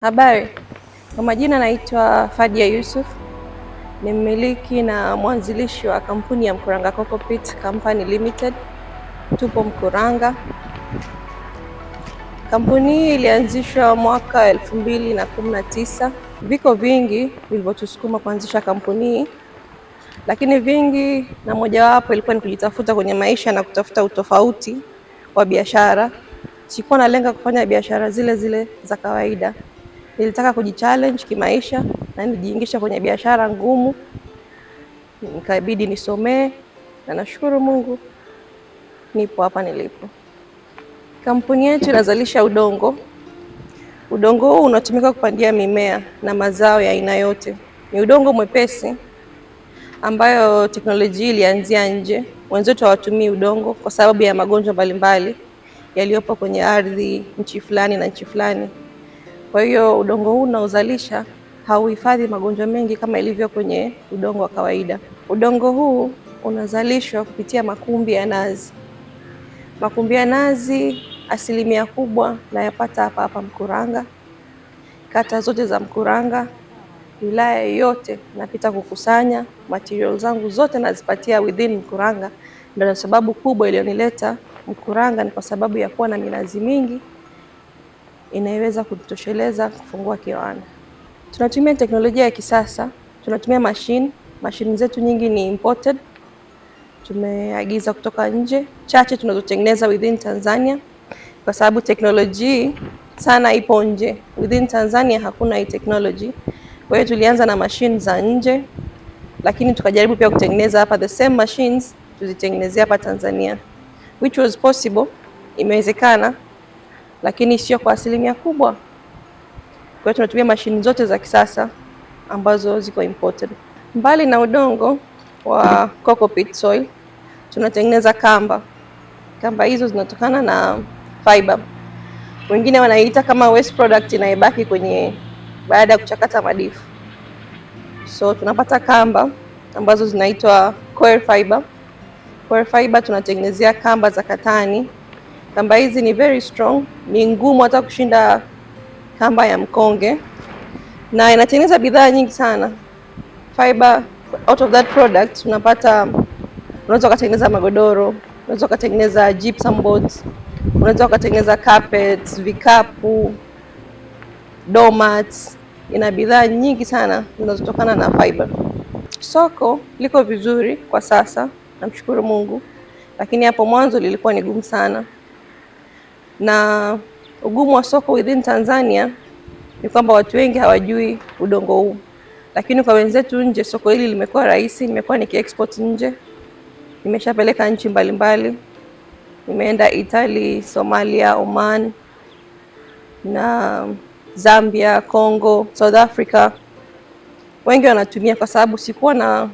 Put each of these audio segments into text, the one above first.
Habari, kwa majina naitwa Fadia Yusuf, ni mmiliki na mwanzilishi wa kampuni ya Mkuranga Cocoa Peat Company Limited. Tupo Mkuranga. Kampuni hii ilianzishwa mwaka 2019. Viko vingi vilivyotusukuma kuanzisha kampuni hii, lakini vingi na mojawapo ilikuwa ni kujitafuta kwenye maisha na kutafuta utofauti wa biashara. Sikuwa nalenga kufanya biashara zile zile za kawaida. Nilitaka kujichallenge kimaisha na nijiingisha kwenye biashara ngumu. Nikabidi nisomee na nashukuru Mungu nipo hapa nilipo. Kampuni yetu inazalisha udongo. Udongo huu unatumika kupandia mimea na mazao ya aina yote. Ni udongo mwepesi ambayo teknolojia ilianzia nje. Wenzetu hawatumii udongo kwa sababu ya magonjwa mbalimbali yaliyopo kwenye ardhi nchi fulani na nchi fulani. Kwa hiyo udongo huu unaozalisha hauhifadhi magonjwa mengi kama ilivyo kwenye udongo wa kawaida. Udongo huu unazalishwa kupitia makumbi ya nazi. Makumbi ya nazi asilimia kubwa nayapata hapa hapa Mkuranga. Kata zote za Mkuranga, wilaya yote napita kukusanya material zangu zote nazipatia within Mkuranga. Ndio sababu kubwa iliyonileta Mkuranga ni kwa sababu ya kuwa na minazi mingi inaweza kutosheleza kufungua kiwanda. Tunatumia teknolojia ya kisasa, tunatumia mashine zetu nyingi ni imported. Tumeagiza kutoka nje, chache tunazotengeneza within Tanzania kwa sababu teknolojia sana ipo nje. Within Tanzania hakuna hii technology. Kwa hiyo tulianza na mashine za nje, lakini tukajaribu pia kutengeneza hapa the same machines tuzitengenezea hapa Tanzania, which was possible, imewezekana, lakini sio kwa asilimia kubwa. Kwa hiyo tunatumia mashine zote za kisasa ambazo ziko imported. Mbali na udongo wa cocoa peat soil, tunatengeneza kamba. Kamba hizo zinatokana na fiber. Wengine wanaita kama waste product inayobaki kwenye baada ya kuchakata madifu. So tunapata kamba ambazo zinaitwa coir fiber. Coir fiber tunatengenezea kamba za katani. Kamba hizi ni very strong, ni ngumu hata kushinda kamba ya mkonge, na inatengeneza bidhaa nyingi sana. Fiber, out of that product unaweza kutengeneza magodoro, unaweza kutengeneza gypsum boards, unaweza kutengeneza carpets, vikapu, doormats. Ina bidhaa nyingi sana zinazotokana na fiber. Soko liko vizuri kwa sasa, namshukuru Mungu, lakini hapo mwanzo lilikuwa ni gumu sana. Na ugumu wa soko within Tanzania ni kwamba watu wengi hawajui udongo huu, lakini kwa wenzetu nje soko hili limekuwa rahisi. Nimekuwa nikiexport nje, nimeshapeleka nchi mbalimbali, nimeenda Italy, Somalia, Oman na Zambia, Congo, South Africa. Wengi wanatumia kwa sababu sikuwa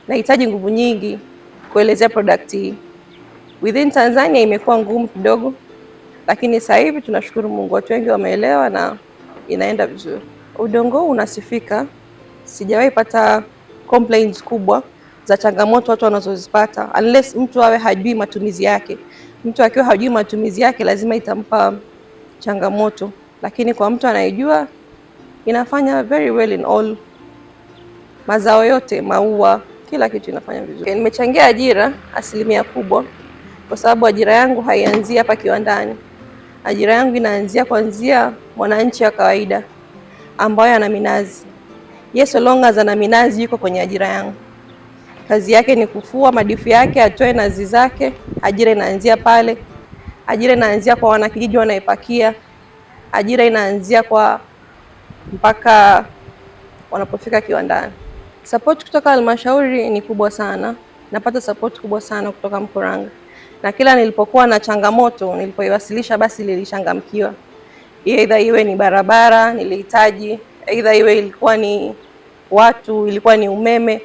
nahitaji nguvu nyingi kuelezea product hii. Within Tanzania imekuwa ngumu kidogo, lakini sasa hivi tunashukuru Mungu, watu wengi wameelewa na inaenda vizuri. Udongo huu unasifika, sijawahi pata complaints kubwa za changamoto watu wanazozipata, unless mtu awe hajui matumizi yake. Mtu akiwa hajui matumizi yake lazima itampa changamoto, lakini kwa mtu anayejua inafanya very well in all. Mazao yote, maua, kila kitu inafanya vizuri. Nimechangia ajira asilimia kubwa kwa sababu ajira yangu haianzii hapa kiwandani. Ajira yangu inaanzia kuanzia mwananchi wa kawaida ambaye ana minazi. Yes, so long as ana minazi yuko kwenye ajira yangu. Kazi yake ni kufua madifu yake, atoe nazi zake. Ajira inaanzia pale. Ajira inaanzia kwa wanakijiji wanaipakia. Ajira inaanzia kwa mpaka wanapofika kiwandani. Support kutoka halmashauri ni kubwa sana. Napata support kubwa sana kutoka Mkuranga. Na kila nilipokuwa na changamoto, nilipoiwasilisha basi lilichangamkiwa. Either iwe ni barabara nilihitaji, either iwe ilikuwa ni watu, ilikuwa ni umeme.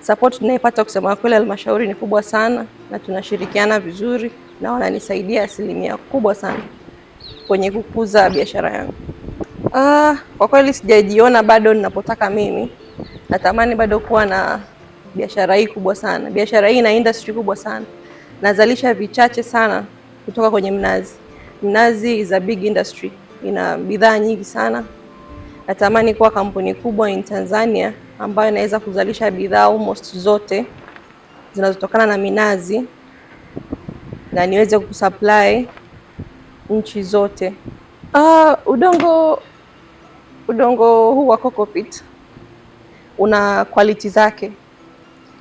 Support tunayopata kusema kweli halmashauri ni kubwa sana, na tunashirikiana vizuri na wananisaidia asilimia kubwa sana kwenye kukuza biashara yangu. Kwa kweli sijajiona bado ninapotaka mimi. Natamani bado kuwa na biashara hii kubwa sana. Biashara hii ina industry kubwa sana. Nazalisha vichache sana kutoka kwenye mnazi. Mnazi is a big industry. ina bidhaa nyingi sana. Natamani kuwa kampuni kubwa in Tanzania ambayo inaweza kuzalisha bidhaa almost zote zinazotokana na minazi na niweze kusupply nchi zote. Udongo huu wa Coco-Peat una quality zake.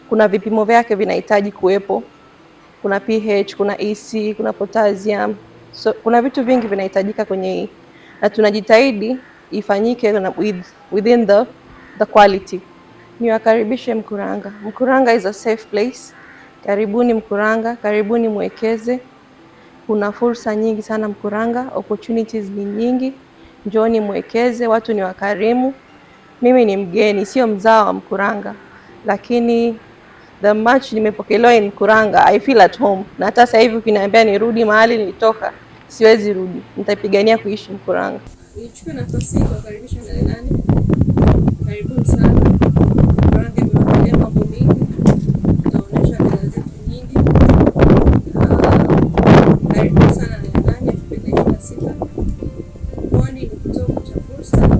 Kuna vipimo vyake vinahitaji kuwepo. Kuna pH, kuna EC, kuna potassium. So kuna vitu vingi vinahitajika kwenye hii, na tunajitahidi ifanyike within the quality. Niwakaribishe Mkuranga. Mkuranga is a safe place. Karibuni Mkuranga, karibuni mwekeze. Kuna fursa nyingi sana Mkuranga, opportunities ni nyingi. Njooni mwekeze, watu ni wakarimu. Mimi ni mgeni, sio mzao wa Mkuranga, lakini the much nimepokelewa in Mkuranga, I feel at home. Na hata sasa hivi ukiniambia nirudi mahali nilitoka, siwezi rudi. Nitapigania kuishi Mkuranga. Nichukue nafasi hii kuwakaribisha Nane. Karibuni sana. Mkuranga imewaandalia mambo mengi. Tutaonyesha bidhaa zetu nyingi. Karibuni sana Nane 2026. Pwani ni kitovu cha fursa.